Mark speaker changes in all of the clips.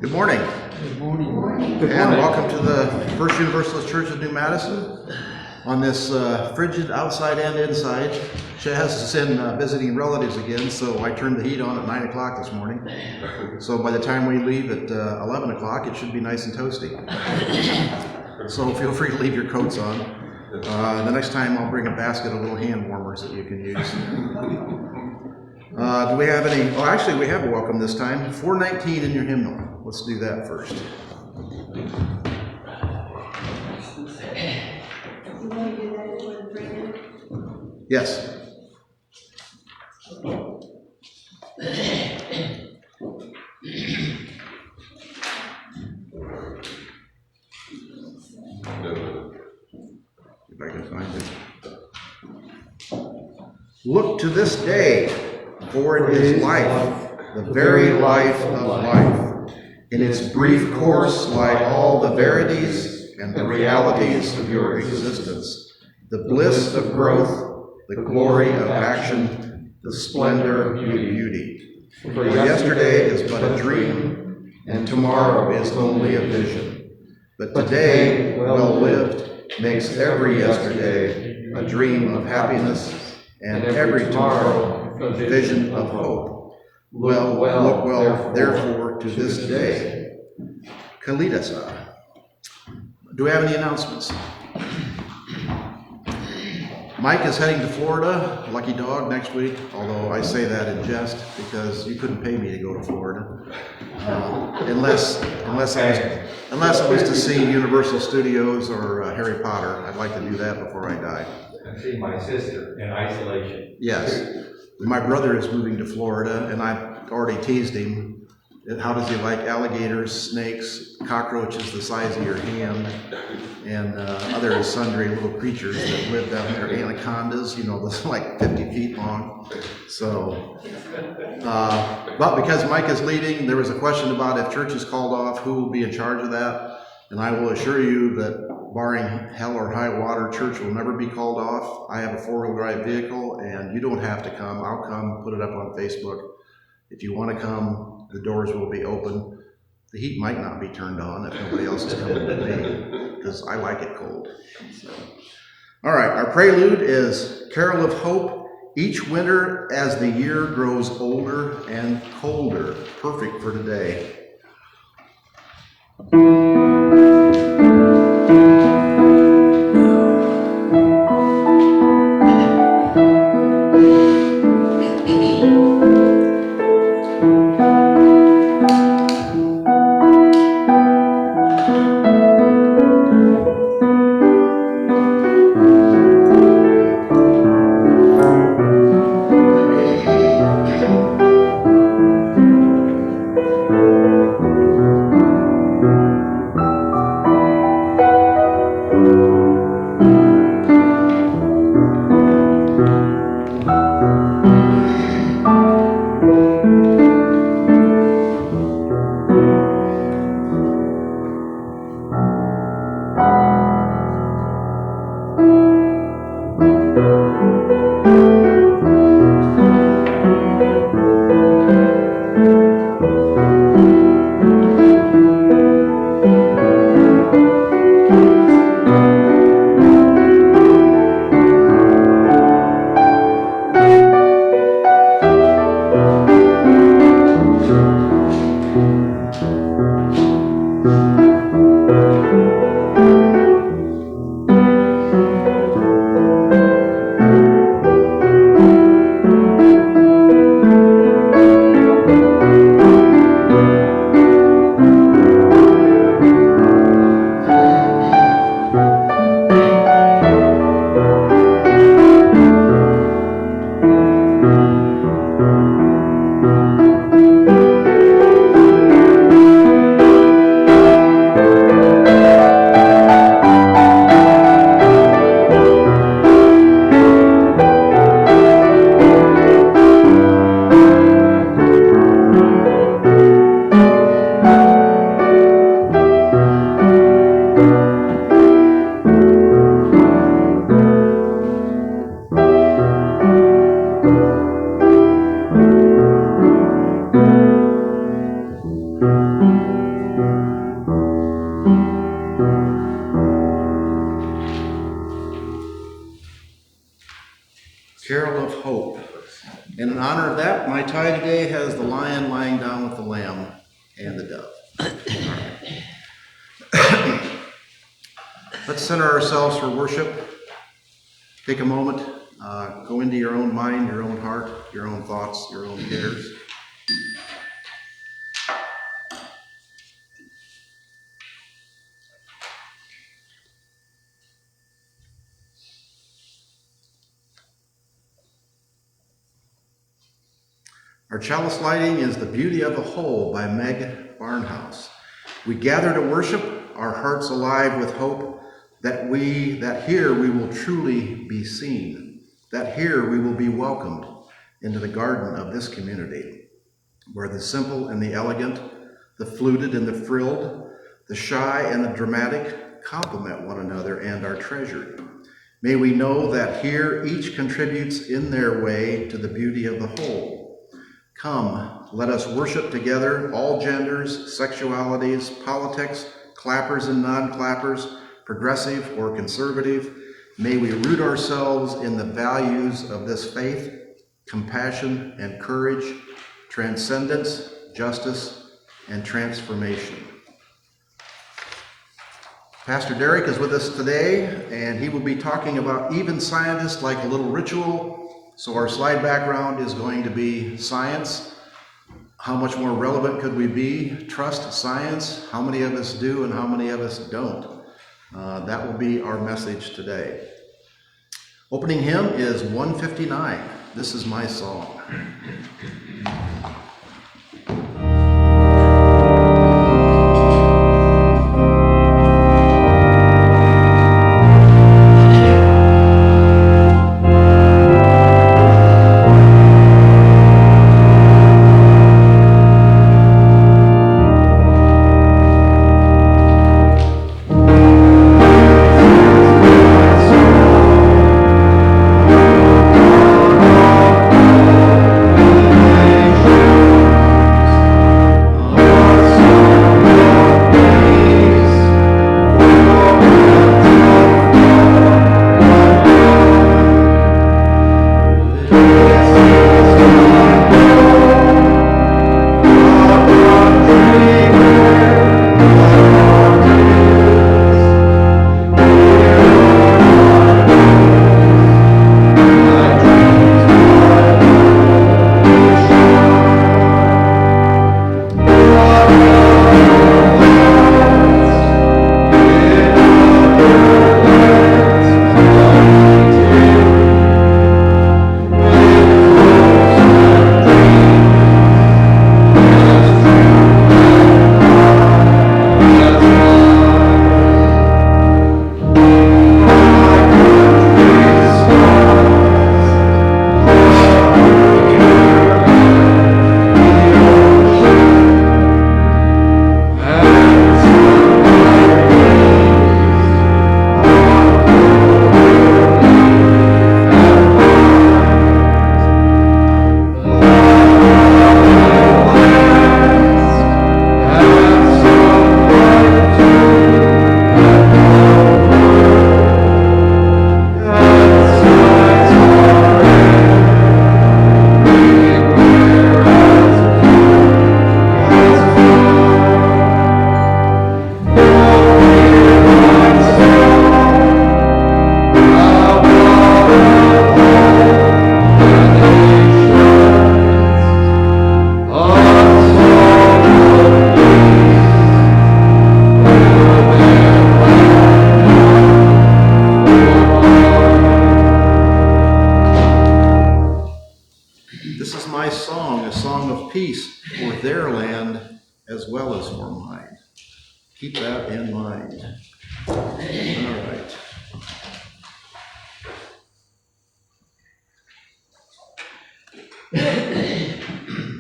Speaker 1: Good morning.
Speaker 2: Good morning.
Speaker 1: And welcome to the First Universalist Church of New Madison on this frigid outside and inside. Chaz is in visiting relatives again, so I turned the heat on at 9 o'clock this morning. So by the time we leave at 11 o'clock, it should be nice and toasty. So feel free to leave your coats on. The next time I'll bring a basket of little hand warmers that you can use. Do we have any? Oh, actually, we have a welcome this time. 419 in your hymnal. Let's do that first. Yes. If I can find it. Look to this day, for it is life, the very life of life. In its brief course lie all the verities and the realities of your existence, the bliss of growth, the glory of action, the splendor of beauty. For yesterday is but a dream, and tomorrow is only a vision. But today, well lived, makes every yesterday a dream of happiness, and every tomorrow a vision of hope. Look well, therefore, to this day. Kalidasa. Do we have any announcements? Mike is heading to Florida, lucky dog, next week, although I say that in jest because you couldn't pay me to go to Florida. Unless it was to see Universal Studios or Harry Potter. I'd like to do that before I die.
Speaker 3: And see my sister in isolation.
Speaker 1: Yes. My brother is moving to Florida, and I've already teased him. How does he like alligators, snakes, cockroaches the size of your hand, and other sundry little creatures that live down there, anacondas, that's like 50 feet long. So, but because Mike is leading, there was a question about if church is called off, who will be in charge of that? And I will assure you that barring hell or high water, church will never be called off. I have a four-wheel drive vehicle, and you don't have to come. I'll come, put it up on Facebook. If you want to come, the doors will be open. The heat might not be turned on if nobody else is coming with me, because I like it cold. So. All right, our prelude is Carol of Hope, Each Winter as the Year Grows Older and Colder. Perfect for today. hope. And in honor of that, my tie today has the lion lying down with the lamb and the dove. Let's center ourselves for worship. Take a moment, go into your own mind, your own heart, your own thoughts, your own cares. Our chalice lighting is The Beauty of the Whole by Meg Barnhouse. We gather to worship, our hearts alive with hope that here we will truly be seen, that here we will be welcomed into the garden of this community, where the simple and the elegant, the fluted and the frilled, the shy and the dramatic complement one another and are treasured. May we know that here each contributes in their way to the beauty of the whole. Come, let us worship together, all genders, sexualities, politics, clappers and non-clappers, progressive or conservative. May we root ourselves in the values of this faith, compassion and courage, transcendence, justice, and transformation. Pastor Derek is with us today, and he will be talking about even scientists like a little ritual. So our slide background is going to be science. How much more relevant could we be? Trust science. How many of us do and how many of us don't? That will be our message today. Opening hymn is 159. This is my song. As well as for mine. Keep that in mind. All right.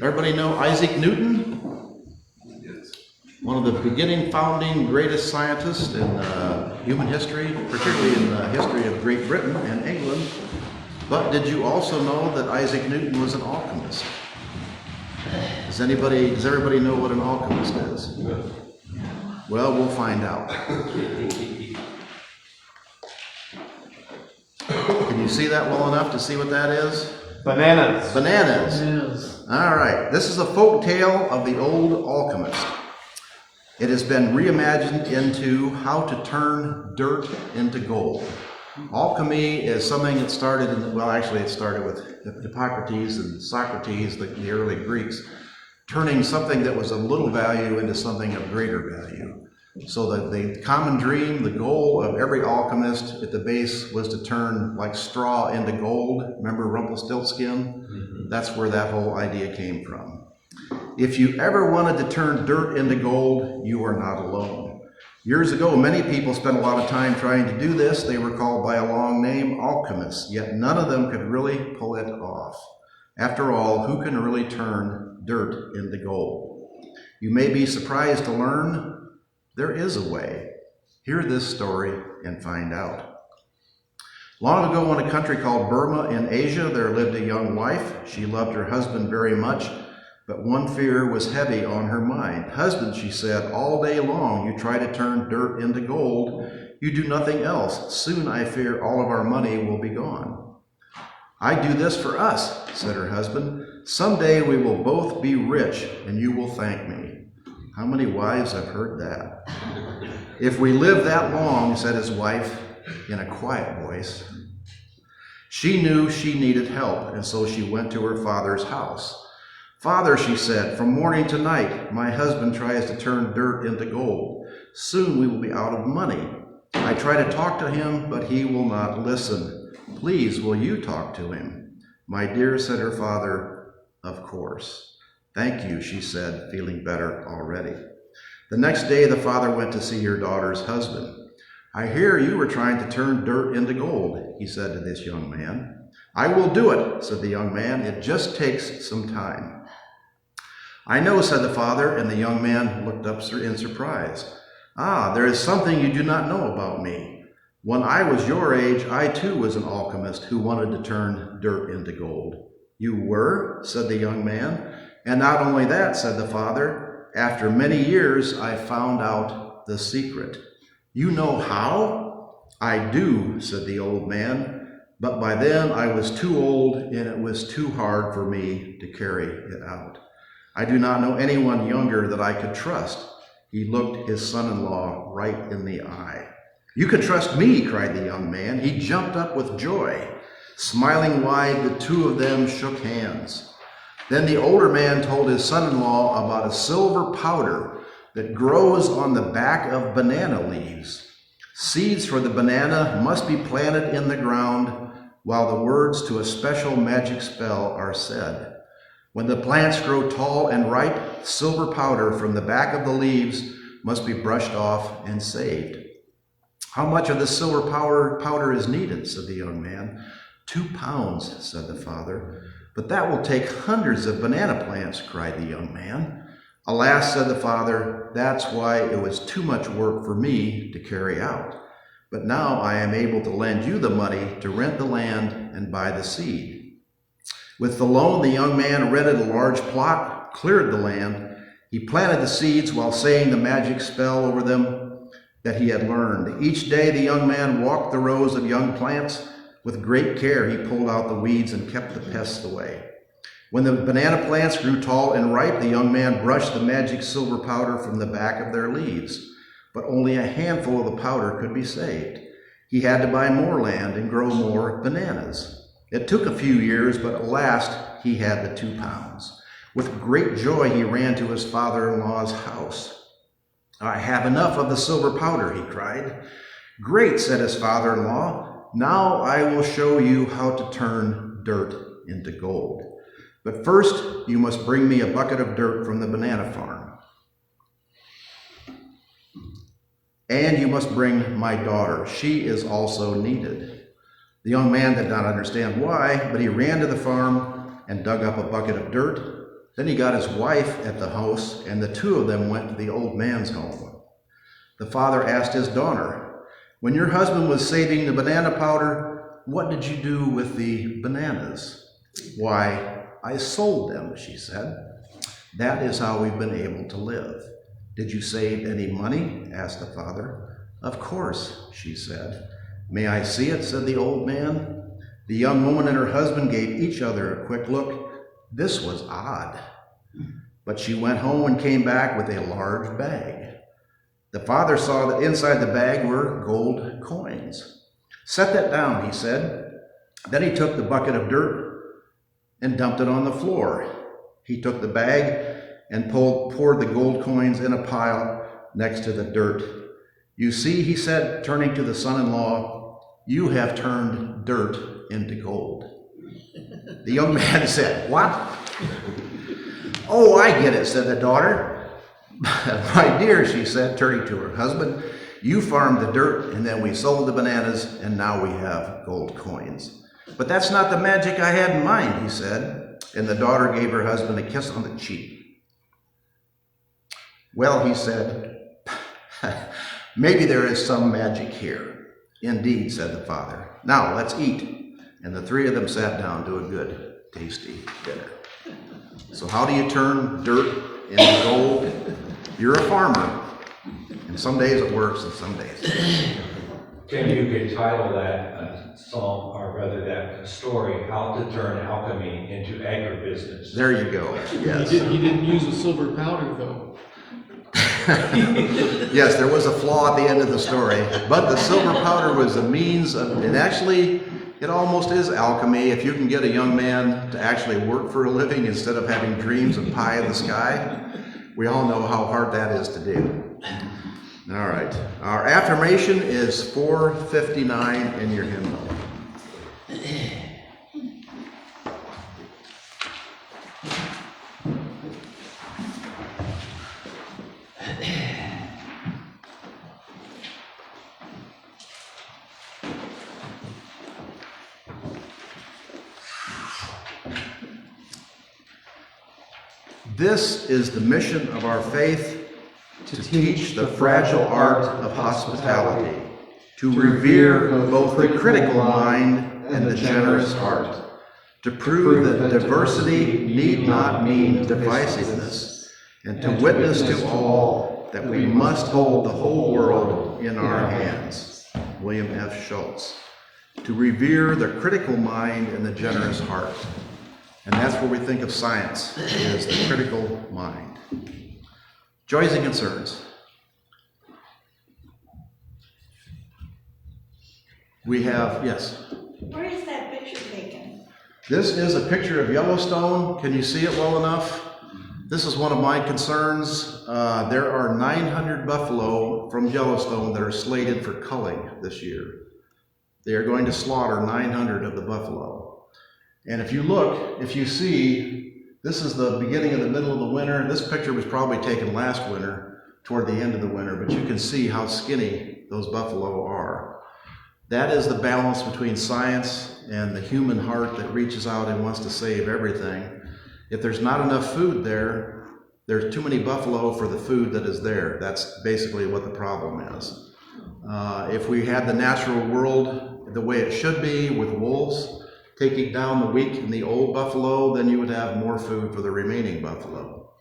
Speaker 1: Everybody know Isaac Newton? Yes. One of the beginning, founding, greatest scientists in human history, particularly in the history of Great Britain and England. But did you also know that Isaac Newton was an alchemist? Does everybody know what an alchemist is? Well, we'll find out. Can you see that well enough to see what that is?
Speaker 2: Bananas.
Speaker 1: Bananas.
Speaker 4: Yes.
Speaker 1: All right, this is a folk tale of the old alchemist. It has been reimagined into how to turn dirt into gold. Alchemy is something that started it started with Hippocrates and Socrates, the early Greeks, turning something that was of little value into something of greater value. So that the common dream, the goal of every alchemist at the base was to turn like straw into gold. Remember Rumpelstiltskin? Mm-hmm. That's where that whole idea came from. If you ever wanted to turn dirt into gold, you are not alone. Years ago, many people spent a lot of time trying to do this. They were called by a long name, alchemists, yet none of them could really pull it off. After all, who can really turn dirt into gold? You may be surprised to learn there is a way. Hear this story and find out. Long ago in a country called Burma in Asia, there lived a young wife. She loved her husband very much, but one fear was heavy on her mind. Husband, she said, all day long you try to turn dirt into gold. You do nothing else. Soon I fear all of our money will be gone. I do this for us, said her husband. Someday we will both be rich and you will thank me. How many wives have heard that? If we live that long, said his wife in a quiet voice. She knew she needed help, and so she went to her father's house. Father, she said, from morning to night, my husband tries to turn dirt into gold. Soon we will be out of money. I try to talk to him, but he will not listen. Please, will you talk to him? My dear, said her father, of course. Thank you, she said, feeling better already. The next day, the father went to see her daughter's husband. I hear you were trying to turn dirt into gold, he said to this young man. I will do it, said the young man. It just takes some time. I know, said the father, and the young man looked up in surprise. Ah, there is something you do not know about me. When I was your age, I too was an alchemist who wanted to turn dirt into gold. You were, said the young man. And not only that, said the father, after many years, I found out the secret. You know how? I do, said the old man, but by then I was too old and it was too hard for me to carry it out. I do not know anyone younger that I could trust. He looked his son-in-law right in the eye. You can trust me, cried the young man. He jumped up with joy. Smiling wide, the two of them shook hands. Then the older man told his son-in-law about a silver powder that grows on the back of banana leaves. Seeds for the banana must be planted in the ground while the words to a special magic spell are said. When the plants grow tall and ripe, silver powder from the back of the leaves must be brushed off and saved. How much of the silver powder is needed, said the young man. 2 pounds, said the father. But that will take hundreds of banana plants, cried the young man. Alas, said the father, that's why it was too much work for me to carry out. But now I am able to lend you the money to rent the land and buy the seed. With the loan, the young man rented a large plot, cleared the land. He planted the seeds while saying the magic spell over them that he had learned. Each day the young man walked the rows of young plants. With great care, he pulled out the weeds and kept the pests away. When the banana plants grew tall and ripe, the young man brushed the magic silver powder from the back of their leaves. But only a handful of the powder could be saved. He had to buy more land and grow more bananas. It took a few years, but at last he had the 2 pounds. With great joy, he ran to his father-in-law's house. I have enough of the silver powder, he cried. Great, said his father-in-law. Now I will show you how to turn dirt into gold. But first, you must bring me a bucket of dirt from the banana farm. And you must bring my daughter. She is also needed. The young man did not understand why, but he ran to the farm and dug up a bucket of dirt. Then he got his wife at the house, and the two of them went to the old man's home. The father asked his daughter, when your husband was saving the banana powder, what did you do with the bananas? Why, I sold them, she said. That is how we've been able to live. Did you save any money? Asked the father. Of course, she said. May I see it? Said the old man. The young woman and her husband gave each other a quick look. This was odd. But she went home and came back with a large bag. The father saw that inside the bag were gold coins. Set that down, he said. Then he took the bucket of dirt and dumped it on the floor. He took the bag and poured the gold coins in a pile next to the dirt. You see, he said, turning to the son-in-law, you have turned dirt into gold. The young man said, what? Oh, I get it, said the daughter. My dear, she said, turning to her husband, you farmed the dirt and then we sold the bananas and now we have gold coins. But that's not the magic I had in mind, he said. And the daughter gave her husband a kiss on the cheek. Well, he said, maybe there is some magic here. Indeed, said the father. Now let's eat. And the three of them sat down to a good, tasty dinner. So how do you turn dirt into gold? You're a farmer. And some days it works and some days.
Speaker 3: Tim, you could title that song, or rather that story, How to Turn Alchemy into Agribusiness.
Speaker 1: There you go. Yes.
Speaker 2: He didn't use a silver powder, though.
Speaker 1: Yes, there was a flaw at the end of the story, but the silver powder was a means of, and actually, it almost is alchemy. If you can get a young man to actually work for a living instead of having dreams of pie in the sky, we all know how hard that is to do. All right, our affirmation is 459 in your hymnal. This is the mission of our faith, to teach the fragile art of hospitality, to revere both the critical mind and the generous heart, to prove that diversity need not mean divisiveness, and to witness to all that we must hold the whole world in our hands. William F. Schultz. To revere the critical mind and the generous heart. And that's where we think of science, is the critical mind. Joys and concerns. We have, yes?
Speaker 4: Where is that picture taken?
Speaker 1: This is a picture of Yellowstone. Can you see it well enough? This is one of my concerns. There are 900 buffalo from Yellowstone that are slated for culling this year. They are going to slaughter 900 of the buffalo. And if you look, if you see, this is the beginning of the middle of the winter. This picture was probably taken last winter, toward the end of the winter, but you can see how skinny those buffalo are. That is the balance between science and the human heart that reaches out and wants to save everything. If there's not enough food there, there's too many buffalo for the food that is there. That's basically what the problem is. If we had the natural world the way it should be, with wolves taking down the weak and the old buffalo, then you would have more food for the remaining buffalo.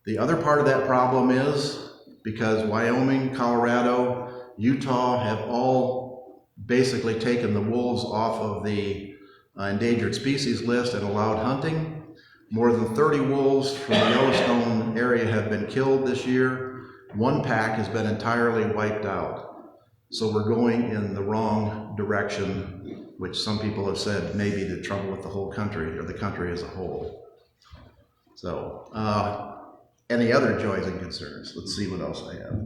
Speaker 1: The other part of that problem is because Wyoming, Colorado, Utah have all basically taken the wolves off of the endangered species list and allowed hunting. More than 30 wolves from the Yellowstone area have been killed this year. One pack has been entirely wiped out. So we're going in the wrong direction, which some people have said may be the trouble with the whole country, or the country as a whole. So, any other joys and concerns? Let's see what else I have.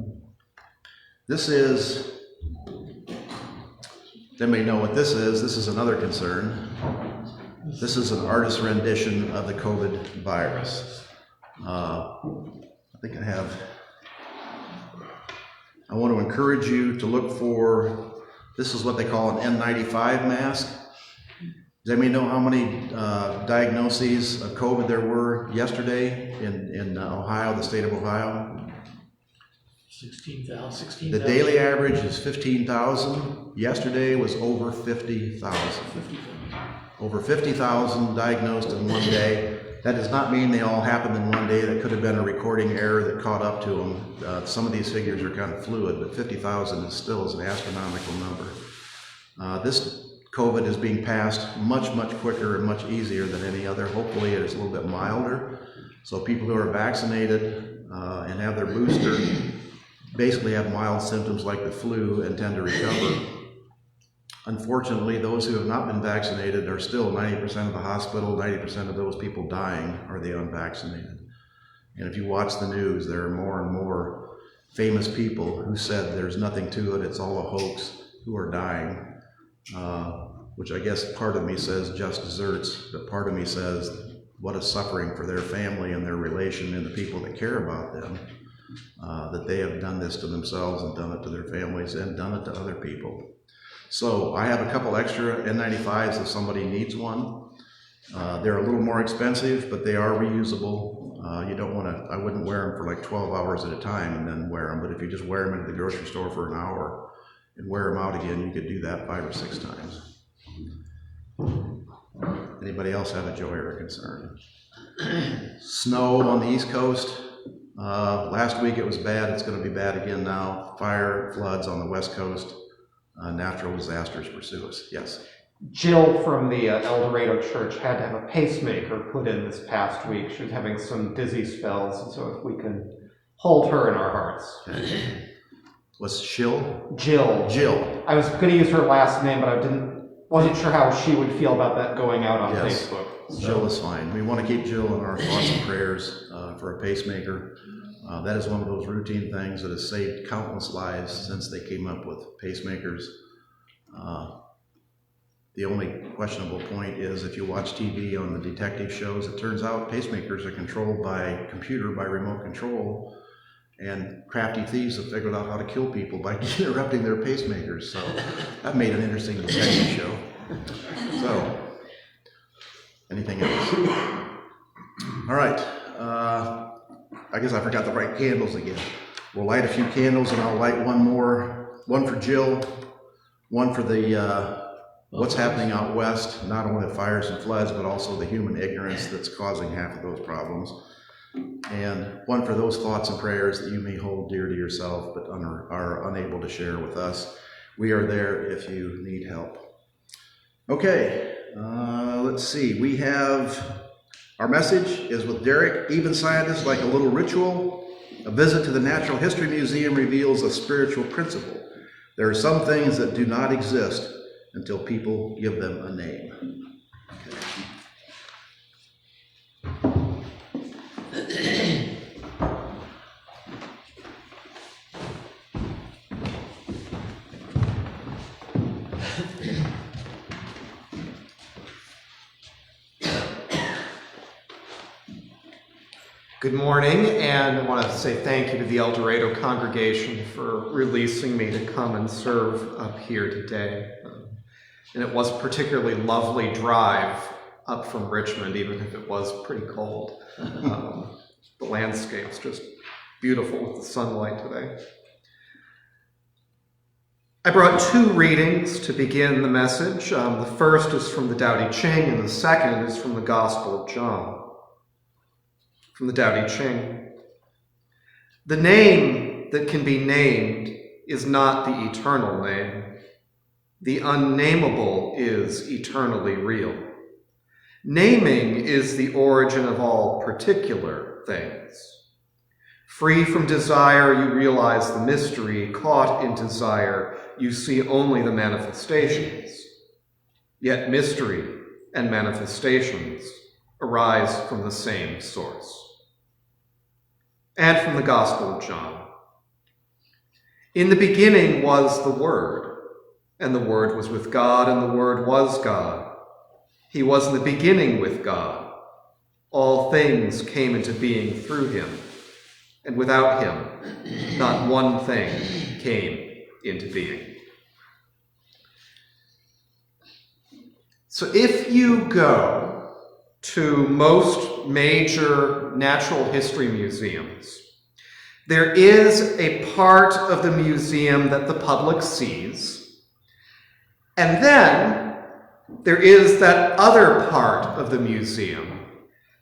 Speaker 1: This is, they may know what this is. This is another concern. This is an artist's rendition of the COVID virus. I think I want to encourage you to look for, this is what they call an N95 mask. Does anybody know how many diagnoses of COVID there were yesterday in Ohio, the state of Ohio?
Speaker 2: 16,000.
Speaker 1: The daily average is 15,000. Yesterday was over 50,000. Over 50,000 diagnosed in one day. That does not mean they all happened in one day. That could have been a recording error that caught up to them. Some of these figures are kind of fluid, but 50,000 still is an astronomical number. This COVID is being passed much, much quicker and much easier than any other. Hopefully it is a little bit milder. So people who are vaccinated and have their booster basically have mild symptoms like the flu and tend to recover. Unfortunately, those who have not been vaccinated are still 90% of the hospital, 90% of those people dying are the unvaccinated. And if you watch the news, there are more and more famous people who said there's nothing to it, it's all a hoax, who are dying, which I guess part of me says just desserts, but part of me says what a suffering for their family and their relation and the people that care about them, that they have done this to themselves and done it to their families and done it to other people. So I have a couple extra N95s if somebody needs one. They're a little more expensive, but they are reusable. You don't want to, I wouldn't wear them for like 12 hours at a time and then wear them, but if you just wear them into the grocery store for an hour and wear them out again, you could do that 5 or 6 times. Anybody else have a joy or a concern? Snow on the East Coast. Last week it was bad, it's going to be bad again now. Fire, floods on the West Coast. Natural disasters pursue us. Yes.
Speaker 5: Jill from the El Dorado Church had to have a pacemaker put in this past week. She was having some dizzy spells, and so if we can hold her in our hearts.
Speaker 1: Okay. Was Jill?
Speaker 5: Jill. I was going to use her last name, but wasn't sure how she would feel about that going out on Facebook. So.
Speaker 1: Jill is fine. We want to keep Jill in our thoughts and prayers for a pacemaker. That is one of those routine things that has saved countless lives since they came up with pacemakers. The only questionable point is if you watch TV on the detective shows, it turns out pacemakers are controlled by computer, by remote control, and crafty thieves have figured out how to kill people by interrupting their pacemakers. So that made an interesting detective show. So, anything else? All right. I guess I forgot to light candles again. We'll light a few candles and I'll light one more. One for Jill, one for the what's happening out west, not only the fires and floods, but also the human ignorance that's causing half of those problems. And one for those thoughts and prayers that you may hold dear to yourself, but are unable to share with us. We are there if you need help. Okay, let's see. We have, our message is with Derek. Even scientists like a little ritual. A visit to the Natural History Museum reveals a spiritual principle. There are some things that do not exist until people give them a name. Okay.
Speaker 5: Good morning, and I want to say thank you to the El Dorado congregation for releasing me to come and serve up here today. And it was a particularly lovely drive up from Richmond, even if it was pretty cold. The landscape's just beautiful with the sunlight today. I brought 2 readings to begin the message. The first is from the Tao Te Ching, and the second is from the Gospel of John. From the Tao Te Ching. The name that can be named is not the eternal name. The unnameable is eternally real. Naming is the origin of all particular things. Free from desire, you realize the mystery. Caught in desire, you see only the manifestations. Yet mystery and manifestations arise from the same source. And from the Gospel of John. In the beginning was the Word, and the Word was with God, and the Word was God. He was in the beginning with God. All things came into being through him, and without him, not one thing came into being. So if you go to most major natural history museums, there is a part of the museum that the public sees, and then there is that other part of the museum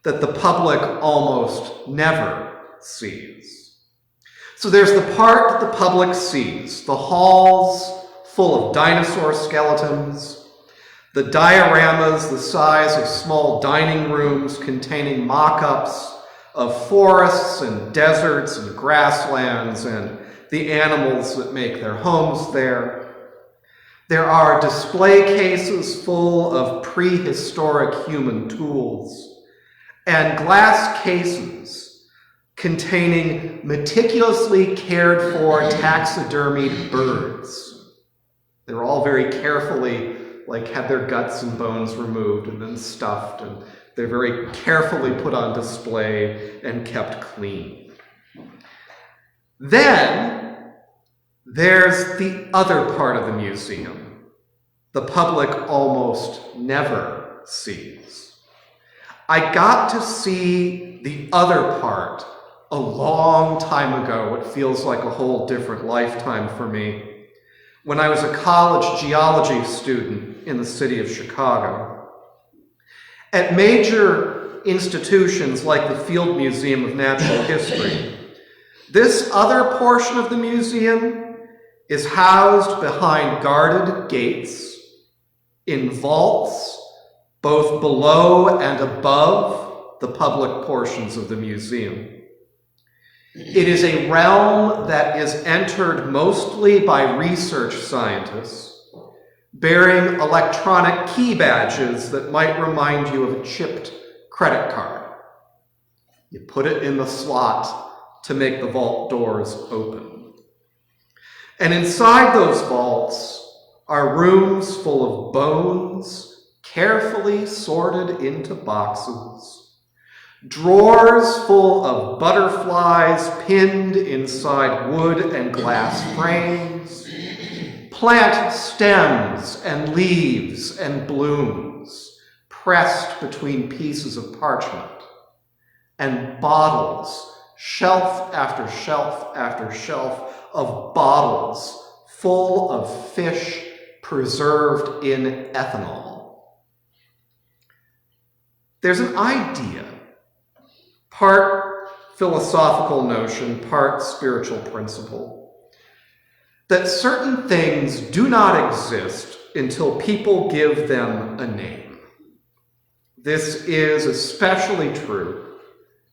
Speaker 5: that the public almost never sees. So there's the part that the public sees, the halls full of dinosaur skeletons, The dioramas the size of small dining rooms containing mock-ups of forests and deserts and grasslands and the animals that make their homes there. There are display cases full of prehistoric human tools and glass cases containing meticulously cared for taxidermied birds. They're all very carefully, had their guts and bones removed and then stuffed, and they're very carefully put on display and kept clean. Then there's the other part of the museum the public almost never sees. I got to see the other part a long time ago. It feels like a whole different lifetime for me. When I was a college geology student in the city of Chicago. At major institutions like the Field Museum of Natural History, this other portion of the museum is housed behind guarded gates in vaults, both below and above the public portions of the museum. It is a realm that is entered mostly by research scientists bearing electronic key badges that might remind you of a chipped credit card. You put it in the slot to make the vault doors open. And inside those vaults are rooms full of bones, carefully sorted into boxes, drawers full of butterflies pinned inside wood and glass frames, plant stems and leaves and blooms pressed between pieces of parchment, and bottles, shelf after shelf after shelf of bottles full of fish preserved in ethanol. There's an idea, part philosophical notion, part spiritual principle, that certain things do not exist until people give them a name. This is especially true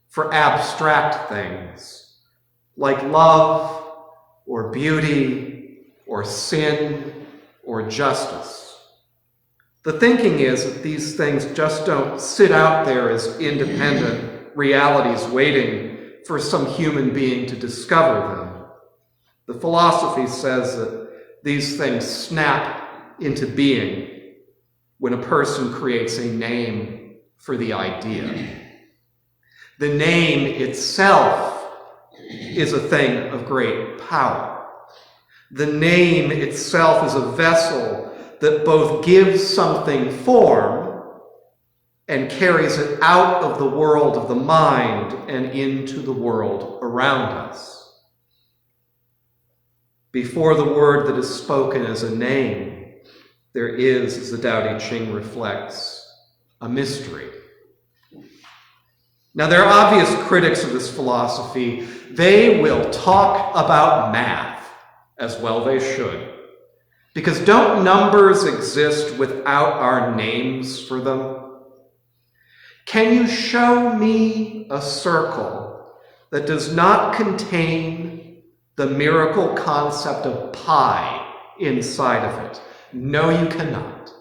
Speaker 5: for abstract things like love or beauty or sin or justice. The thinking is that these things just don't sit out there as independent realities waiting for some human being to discover them. The philosophy says that these things snap into being when a person creates a name for the idea. The name itself is a thing of great power. The name itself is a vessel that both gives something form and carries it out of the world of the mind and into the world around us. Before the word that is spoken as a name, there is, as the Tao Te Ching reflects, a mystery. Now, there are obvious critics of this philosophy. They will talk about math, as well they should. Because don't numbers exist without our names for them? Can you show me a circle that does not contain the miracle concept of pi inside of it? No, you cannot.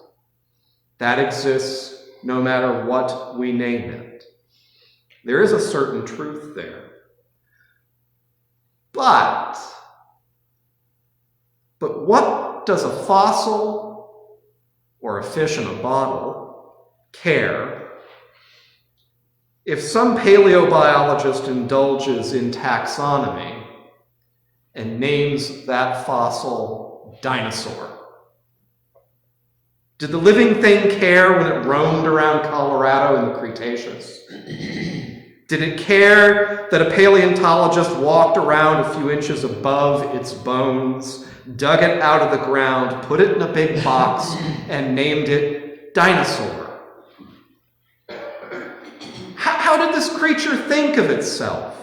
Speaker 5: That exists no matter what we name it. There is a certain truth there. But what does a fossil or a fish in a bottle care if some paleobiologist indulges in taxonomy and names that fossil dinosaur? Did the living thing care when it roamed around Colorado in the Cretaceous? Did it care that a paleontologist walked around a few inches above its bones, dug it out of the ground, put it in a big box, and named it dinosaur? How did this creature think of itself?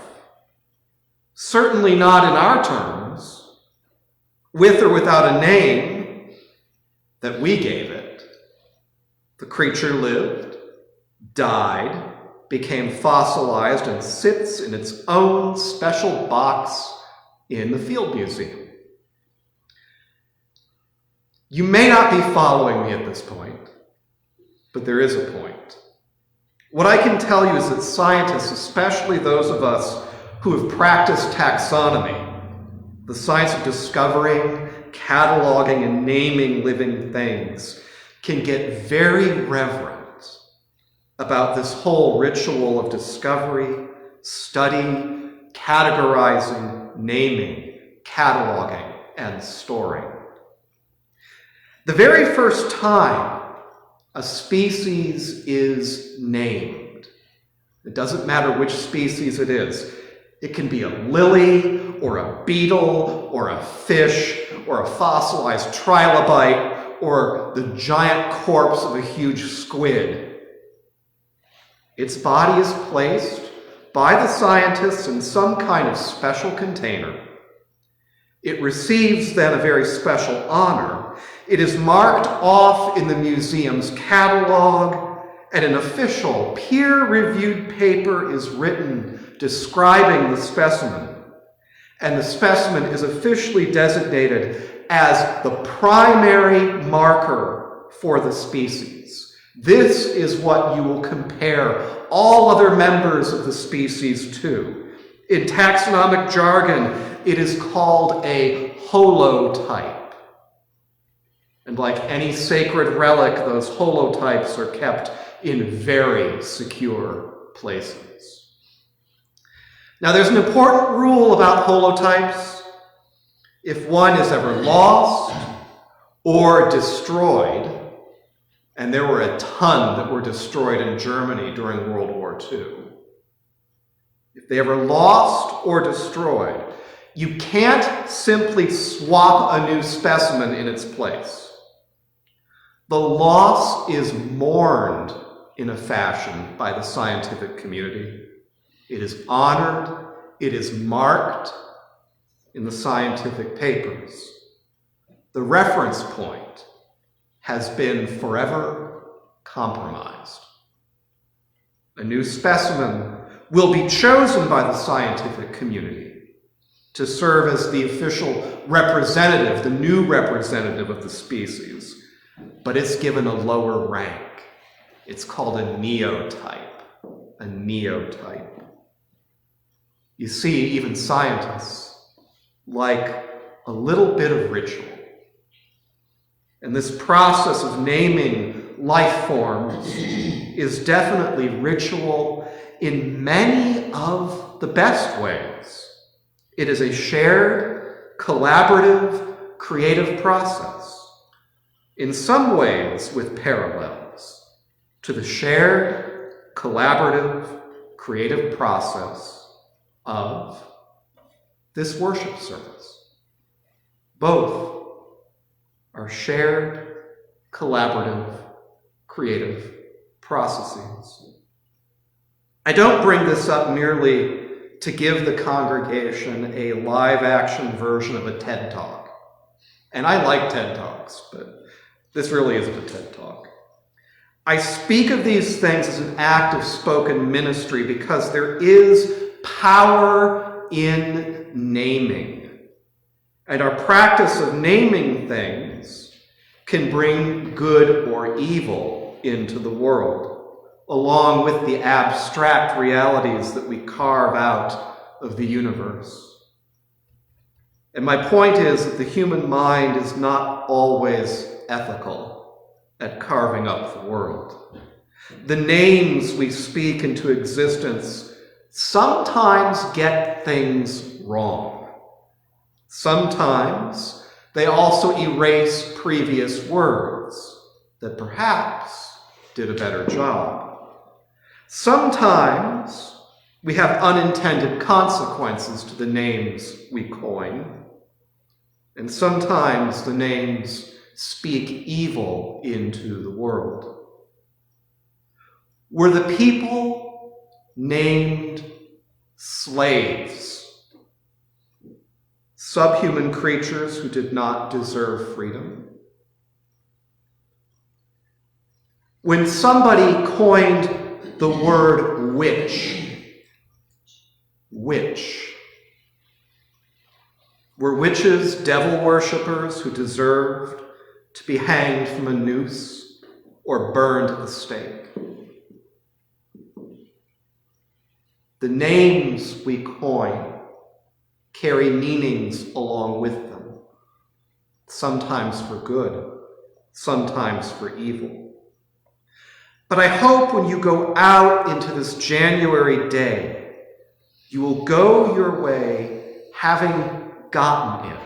Speaker 5: Certainly not in our terms, with or without a name that we gave it. The creature lived, died, became fossilized, and sits in its own special box in the Field Museum. You may not be following me at this point, but there is a point. What I can tell you is that scientists, especially those of us who have practiced taxonomy, the science of discovering, cataloging, and naming living things, can get very reverent about this whole ritual of discovery, study, categorizing, naming, cataloging, and storing. The very first time a species is named, it doesn't matter which species it is. It can be a lily, or a beetle, or a fish, or a fossilized trilobite, or the giant corpse of a huge squid. Its body is placed by the scientists in some kind of special container. It receives then a very special honor. It is marked off in the museum's catalog, and an official peer-reviewed paper is written describing the specimen. And the specimen is officially designated as the primary marker for the species. This is what you will compare all other members of the species to. In taxonomic jargon, it is called a holotype. And like any sacred relic, those holotypes are kept in very secure places. Now, there's an important rule about holotypes. If one is ever lost or destroyed, and there were a ton that were destroyed in Germany during World War II, if they ever lost or destroyed, you can't simply swap a new specimen in its place. The loss is mourned in a fashion by the scientific community. It is honored, it is marked in the scientific papers. The reference point has been forever compromised. A new specimen will be chosen by the scientific community to serve as the official representative, the new representative of the species, but it's given a lower rank. It's called a neotype, a neotype. You see, even scientists like a little bit of ritual. And this process of naming life forms is definitely ritual in many of the best ways. It is a shared, collaborative, creative process. In some ways with parallels to the shared, collaborative, creative process of this worship service. Both are shared, collaborative, creative processes. I don't bring this up merely to give the congregation a live-action version of a TED Talk. And I like TED Talks, but this really isn't a TED Talk. I speak of these things as an act of spoken ministry because there is power in naming. And our practice of naming things can bring good or evil into the world, along with the abstract realities that we carve out of the universe. And my point is that the human mind is not always ethical at carving up the world. The names we speak into existence sometimes get things wrong. Sometimes they also erase previous words that perhaps did a better job. Sometimes we have unintended consequences to the names we coin, and sometimes the names speak evil into the world. Were the people named slaves, subhuman creatures who did not deserve freedom? When somebody coined the word witch, were witches devil worshippers who deserved to be hanged from a noose or burned at the stake? The names we coin carry meanings along with them, sometimes for good, sometimes for evil. But I hope when you go out into this January day, you will go your way having gotten it.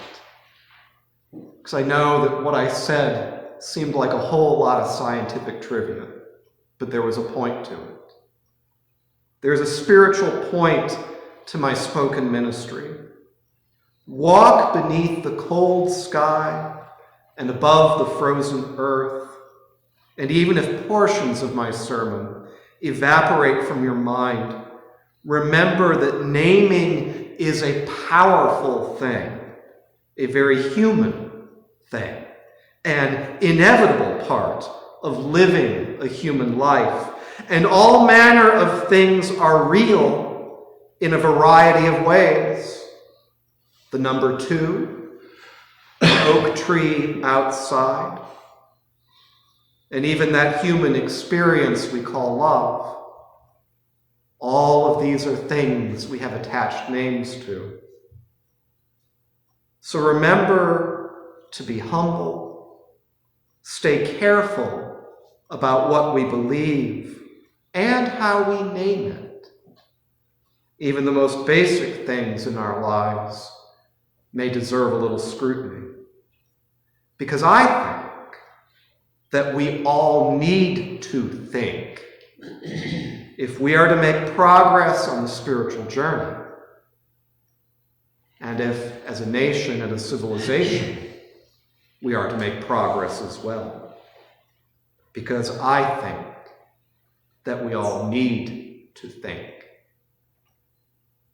Speaker 5: Because I know that what I said seemed like a whole lot of scientific trivia, but there was a point to it. There's a spiritual point to my spoken ministry. Walk beneath the cold sky and above the frozen earth, and even if portions of my sermon evaporate from your mind, remember that naming is a powerful thing, a very human thing, an inevitable part of living a human life. And all manner of things are real in a variety of ways. The number 2, the oak tree outside, and even that human experience we call love. All of these are things we have attached names to. So remember to be humble, stay careful about what we believe and how we name it. Even the most basic things in our lives may deserve a little scrutiny. Because I think that we all need to think if we are to make progress on the spiritual journey, and if, as a nation and a civilization, we are to make progress as well. Because I think that we all need to think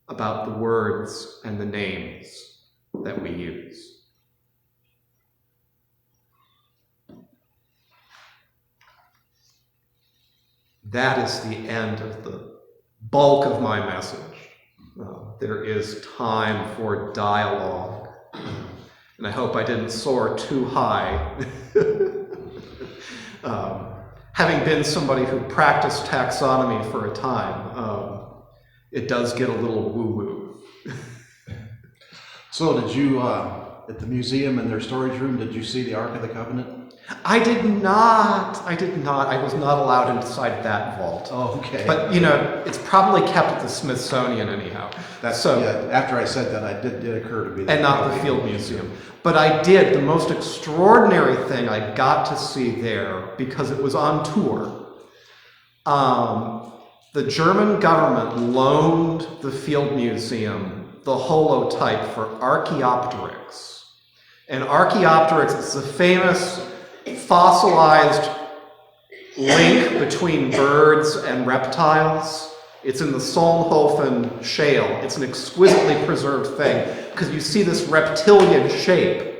Speaker 5: about the words and the names that we use. That is the end of the bulk of my message. There is time for dialogue, and I hope I didn't soar too high. Having been somebody who practiced taxonomy for a time, it does get a little woo-woo.
Speaker 1: So did you, at the museum in their storage room, did you see the Ark of the Covenant?
Speaker 5: I did not. I was not allowed inside that vault.
Speaker 1: Oh, okay.
Speaker 5: But, it's probably kept at the Smithsonian anyhow.
Speaker 1: After I said that, it did occur to me.
Speaker 5: And not the Field Museum. But I did. The most extraordinary thing I got to see there, because it was on tour, the German government loaned the Field Museum the holotype for Archaeopteryx. And Archaeopteryx is the famous fossilized link between birds and reptiles. It's in the Solnhofen shale. It's an exquisitely preserved thing because you see this reptilian shape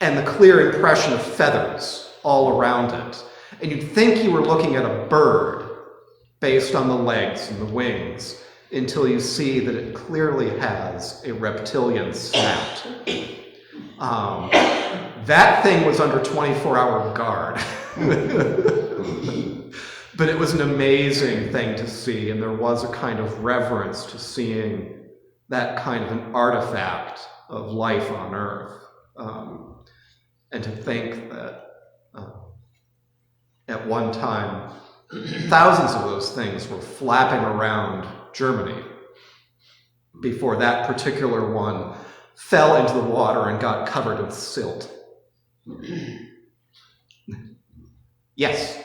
Speaker 5: and the clear impression of feathers all around it. And you'd think you were looking at a bird based on the legs and the wings until you see that it clearly has a reptilian snout. That thing was under 24-hour guard. But it was an amazing thing to see, and there was a kind of reverence to seeing that kind of an artifact of life on Earth. And to think that at one time, thousands of those things were flapping around Germany before that particular one fell into the water and got covered in silt. Yes?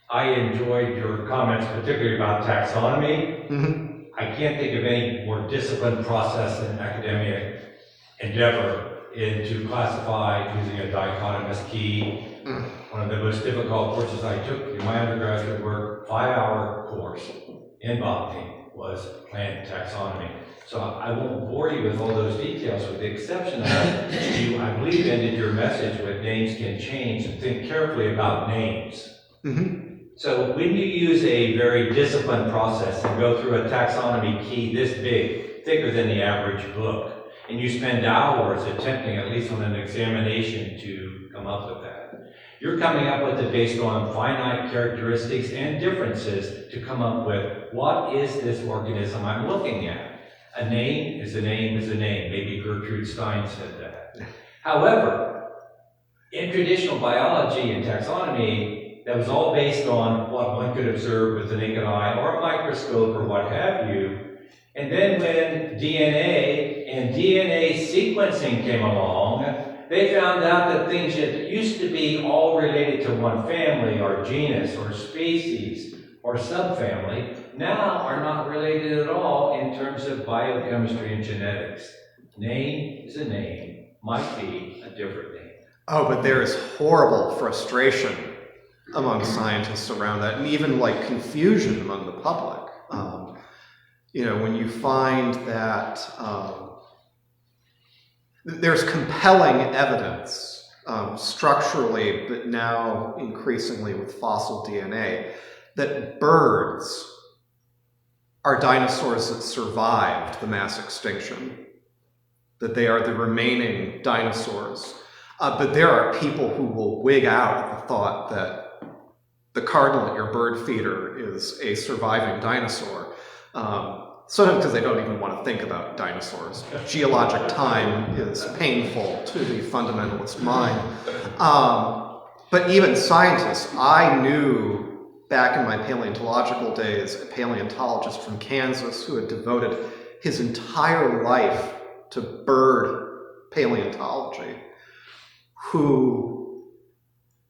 Speaker 3: I enjoyed your comments, particularly about taxonomy.
Speaker 5: Mm-hmm.
Speaker 3: I can't think of any more disciplined process in academic endeavor into classify using a dichotomous key. One of the most difficult courses I took in my undergraduate work, 5-hour course in botany, was plant taxonomy. So I won't bore you with all those details, with the exception of you, I believe, ended your message with names can change, and think carefully about names. So when you use a very disciplined process and go through a taxonomy key this big, thicker than the average book, and you spend hours attempting, at least on an examination, to come up with that, you're coming up with it based on finite characteristics and differences to come up with what is this organism I'm looking at. A name is a name is a name. Maybe Gertrude Stein said that. However, in traditional biology and taxonomy, that was all based on what one could observe with the naked eye or a microscope or what have you. And then when DNA and DNA sequencing came along, they found out that things that used to be all related to one family or genus or species or subfamily now are not related at all in terms of biochemistry and genetics. Name is a name, might be a different name.
Speaker 5: Oh, but there is horrible frustration among scientists around that, and even like confusion among the public. When you find that there's compelling evidence structurally, but now increasingly with fossil DNA, that birds are dinosaurs that survived the mass extinction, that they are the remaining dinosaurs. But there are people who will wig out the thought that the cardinal at your bird feeder is a surviving dinosaur. Sometimes because they don't even want to think about dinosaurs. Geologic time is painful to the fundamentalist mind. But even scientists, I knew back in my paleontological days, a paleontologist from Kansas who had devoted his entire life to bird paleontology, who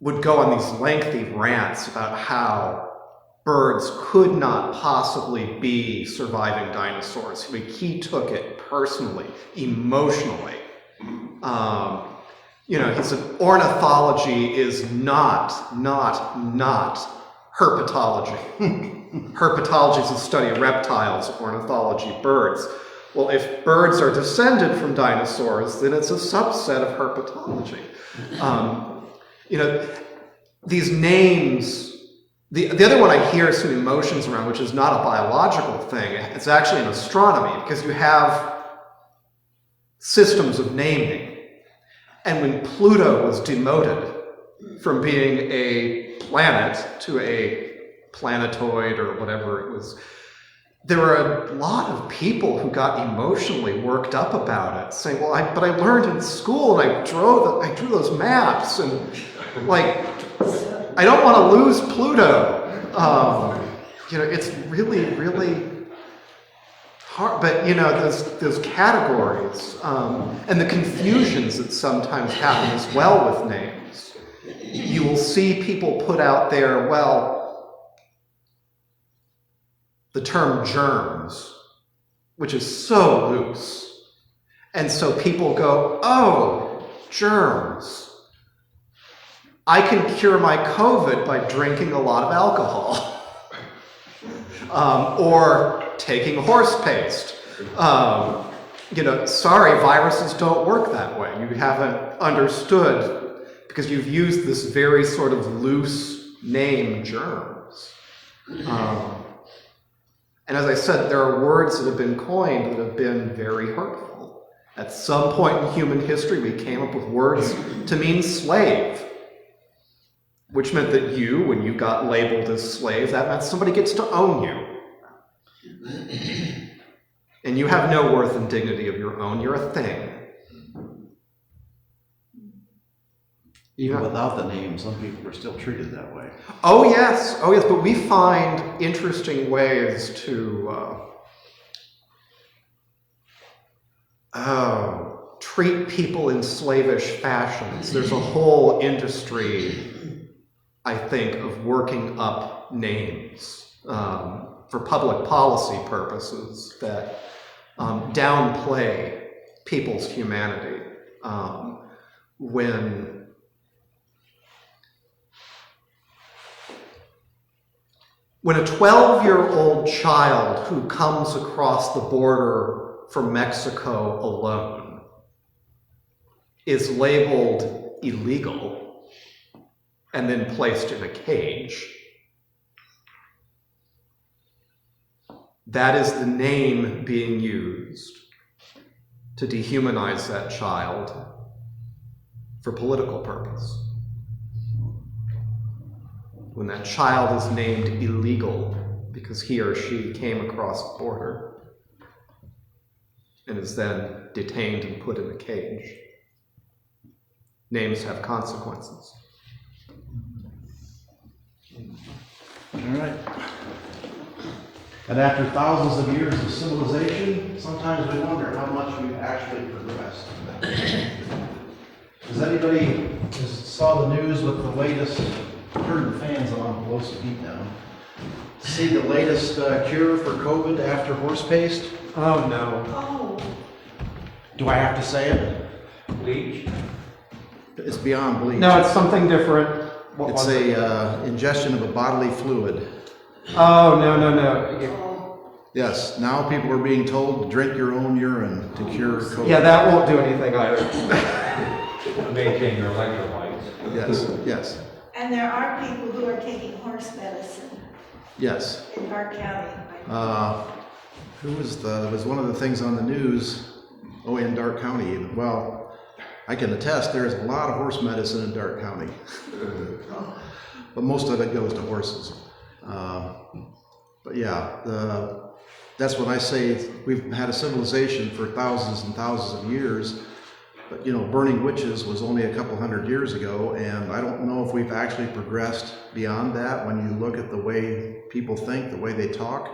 Speaker 5: would go on these lengthy rants about how birds could not possibly be surviving dinosaurs. He took it personally, emotionally. He said ornithology is not herpetology. Herpetology is the study of reptiles, ornithology, birds. Well, if birds are descended from dinosaurs, then it's a subset of herpetology. These names, the other one I hear some emotions around, which is not a biological thing, it's actually in astronomy, because you have systems of naming. And when Pluto was demoted from being a planet to a planetoid or whatever it was, there were a lot of people who got emotionally worked up about it, saying, well, but I learned in school and I drew those maps, and I don't want to lose Pluto. It's really, really hard. But those categories and the confusions that sometimes happen as well with names. You will see people put out there, the term germs, which is so loose. And so people go, oh, germs. I can cure my COVID by drinking a lot of alcohol. Or taking horse paste. Sorry, viruses don't work that way. You haven't understood because you've used this very sort of loose name, germs. And as I said, there are words that have been coined that have been very hurtful. At some point in human history, we came up with words to mean slave, which meant that when you got labeled as slave, that meant somebody gets to own you. And you have no worth and dignity of your own. You're a thing.
Speaker 6: Even without the name, some people are still treated that way.
Speaker 5: Oh yes, but we find interesting ways to treat people in slavish fashions. There's a whole industry, I think, of working up names for public policy purposes that downplay people's humanity. When a 12-year-old child who comes across the border from Mexico alone is labeled illegal and then placed in a cage, that is the name being used to dehumanize that child for political purpose. When that child is named illegal because he or she came across the border and is then detained and put in a cage, names have consequences.
Speaker 6: All right. And after thousands of years of civilization, sometimes we wonder how much we've actually progressed. Does anybody saw the news with the latest, turned the fans on, blow some heat down, see the latest cure for COVID after horse paste?
Speaker 5: Oh no.
Speaker 4: Oh,
Speaker 6: Do I have to say it?
Speaker 3: Bleach?
Speaker 1: It's beyond bleach.
Speaker 5: No, it's something different. What
Speaker 1: It's
Speaker 5: was it?
Speaker 1: a ingestion of a bodily fluid.
Speaker 5: Oh, no.
Speaker 1: Yes, now people are being told to drink your own urine to cure COVID.
Speaker 5: Yeah, that won't do anything either.
Speaker 3: Maintain your electrolytes.
Speaker 1: Yes.
Speaker 4: and there are people who are taking horse medicine
Speaker 1: Yes.
Speaker 4: in Dark County.
Speaker 1: There was one of the things on the news, in Dark County even. Well, I can attest there's a lot of horse medicine in Dark County. But most of it goes to horses. But yeah, that's what I say. We've had a civilization for thousands and thousands of years. But burning witches was only a couple hundred years ago, and I don't know if we've actually progressed beyond that when you look at the way people think, the way they talk.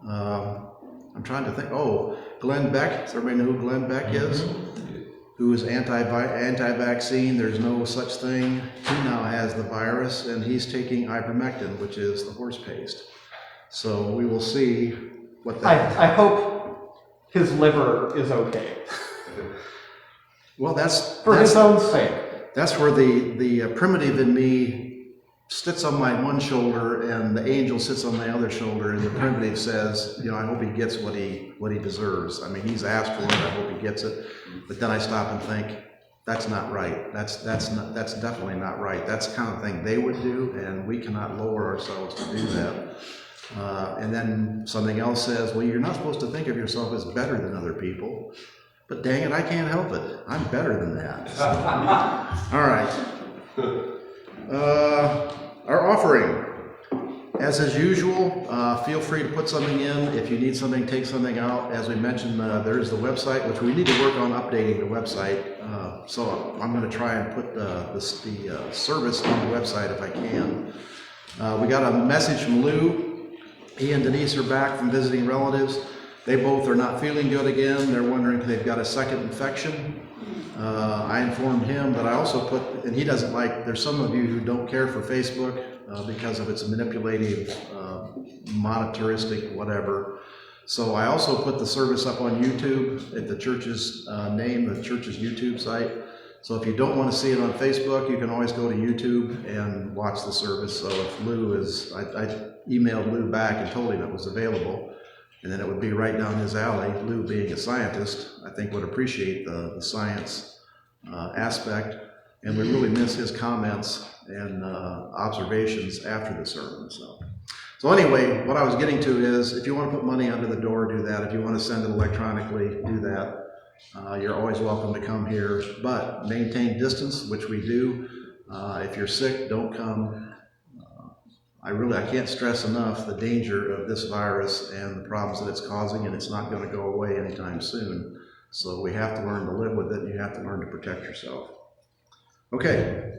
Speaker 1: I'm trying to think. Glenn Beck. Does everybody know who Glenn Beck is? Who is anti-vaccine. There's no such thing. He now has the virus, and he's taking ivermectin, which is the horse paste. So we will see what that.
Speaker 5: I hope his liver is okay.
Speaker 1: Well, that's
Speaker 5: For his own sake.
Speaker 1: That's where the primitive in me sits on my one shoulder and the angel sits on my other shoulder, and the primitive says, I hope he gets what he deserves. I mean, he's asked for it. I hope he gets it. But then I stop and think, that's not right. That's definitely not right. That's the kind of thing they would do, and we cannot lower ourselves to do that. And then something else says, well, you're not supposed to think of yourself as better than other people. But dang it, I can't help it. I'm better than that. All right. Our offering. As is usual, feel free to put something in. If you need something, take something out. As we mentioned, there's the website, which we need to work on updating the website. So I'm going to try and put the service on the website if I can. We got a message from Lou. He and Denise are back from visiting relatives. They both are not feeling good again. They're wondering if they've got a second infection. I informed him that I also put, and he doesn't like, there's some of you who don't care for Facebook because of its manipulative, monetaristic, whatever. So I also put the service up on YouTube at the church's name, the church's YouTube site. So if you don't want to see it on Facebook, you can always go to YouTube and watch the service. So if Lou is, I emailed Lou back and told him it was available. And then it would be right down his alley. Lou, being a scientist, I think would appreciate the science aspect, and we really miss his comments and observations after the sermon. So anyway, what I was getting to is, if you want to put money under the door, do that. If you want to send it electronically, do that. You're always welcome to come here, but maintain distance, which we do. If you're sick, don't come. I can't stress enough the danger of this virus and the problems that it's causing, and it's not going to go away anytime soon. So we have to learn to live with it, and you have to learn to protect yourself. Okay.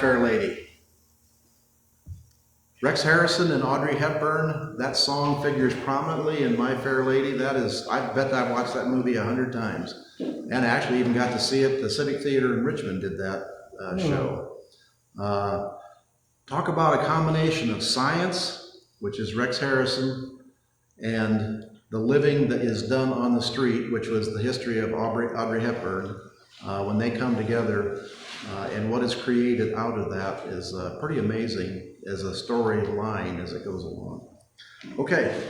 Speaker 1: Fair Lady. Rex Harrison and Audrey Hepburn, that song figures prominently in My Fair Lady. That is, I bet I've watched that movie 100 times. And I actually even got to see it. The Civic Theater in Richmond did that show. Talk about a combination of science, which is Rex Harrison, and the living that is done on the street, which was the history of Audrey Hepburn. When they come together, and what is created out of that is pretty amazing as a storyline as it goes along. Okay.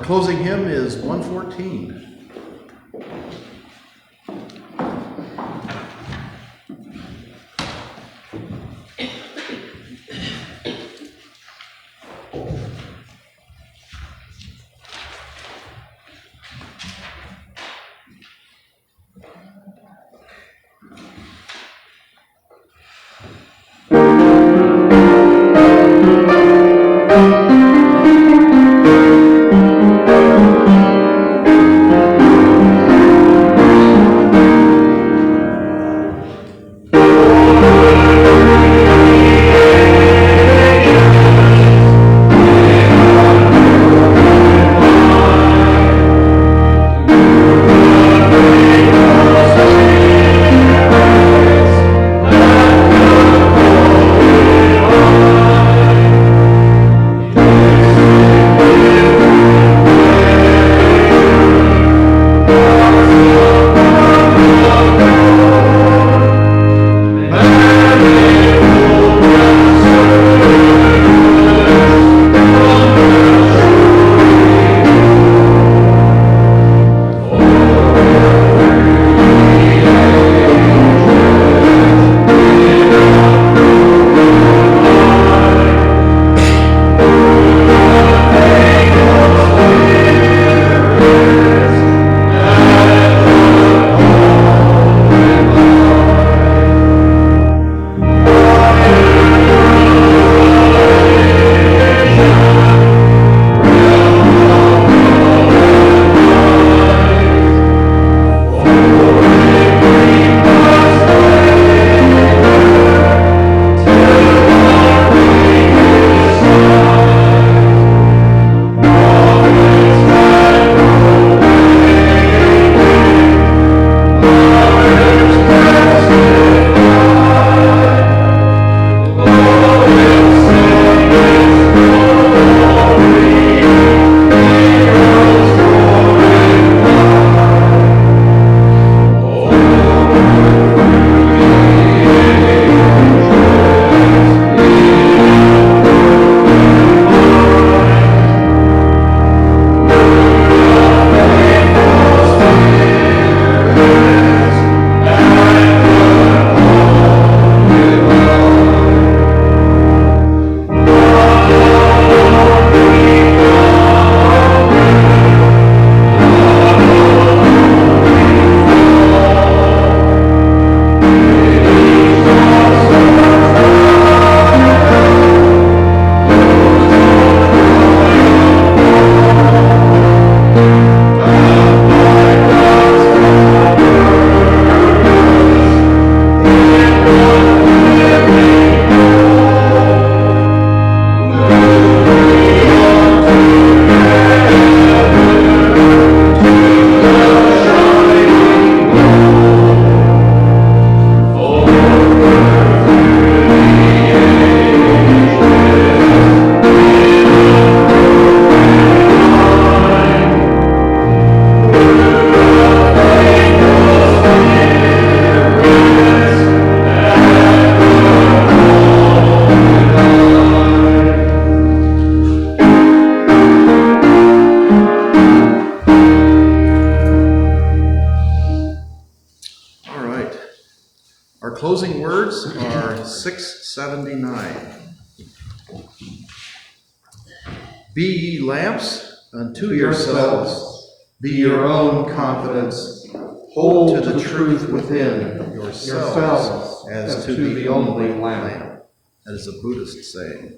Speaker 1: Closing hymn is 114. Our closing words are 679. Be ye lamps unto yourselves, be your own confidence, hold to the truth within yourselves as to the only lamp. That is a Buddhist saying.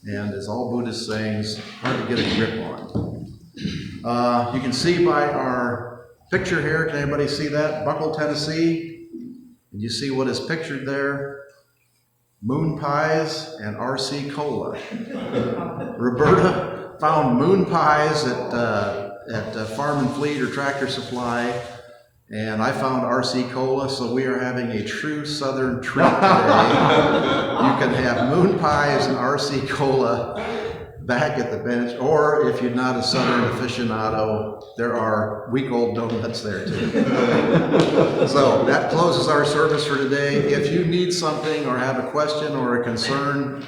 Speaker 1: And as all Buddhist sayings, hard to get a grip on. You can see by our picture here, can anybody see that? Buckle, Tennessee. And you see what is pictured there? Moon pies and RC Cola. Roberta found moon pies at Farm and Fleet or Tractor Supply, and I found RC Cola, so we are having a true Southern treat today. You can have moon pies and RC Cola back at the bench, or if you're not a Southern aficionado, there are week-old donuts there too. So that closes our service for today. If you need something or have a question or a concern,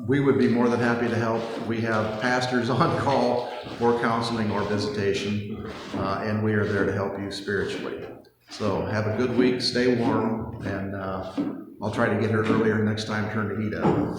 Speaker 1: we would be more than happy to help. We have pastors on call for counseling or visitation, and we are there to help you spiritually. So have a good week, stay warm, and I'll try to get here earlier next time, turn the heat up.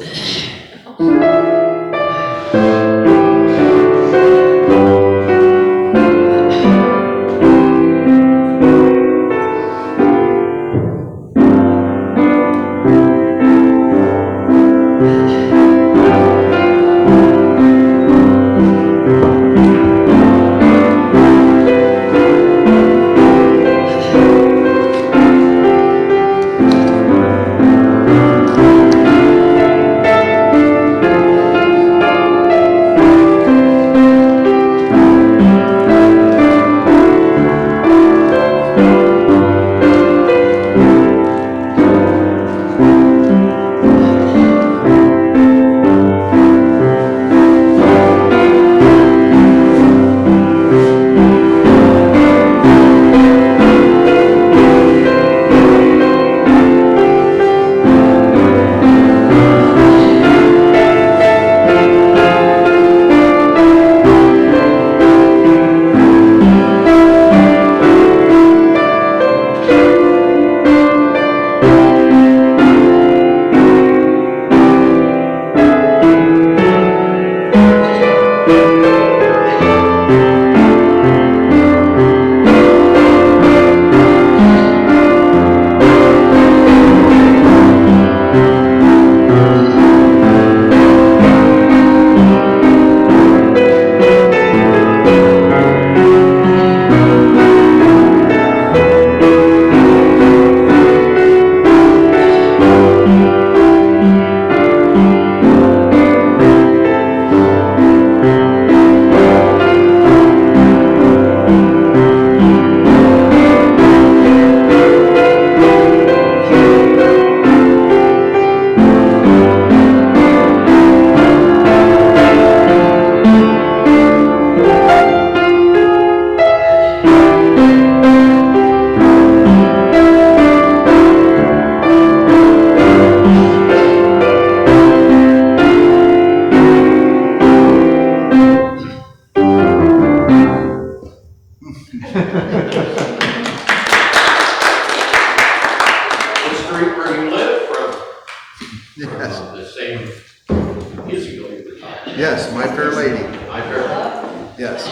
Speaker 1: Yes, My Fair Lady.
Speaker 7: My Fair Lady.
Speaker 1: Yes.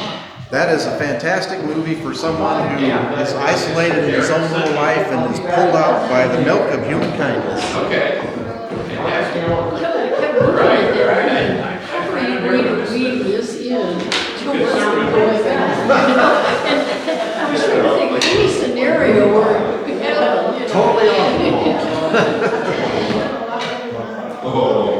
Speaker 1: That is a fantastic movie for someone who is isolated in his own little life and is pulled out by the milk of human kindness.
Speaker 7: Okay. Fantastic.
Speaker 8: Right. Read this in. I was trying to think of any scenario where we had
Speaker 6: Totally off.
Speaker 7: Oh.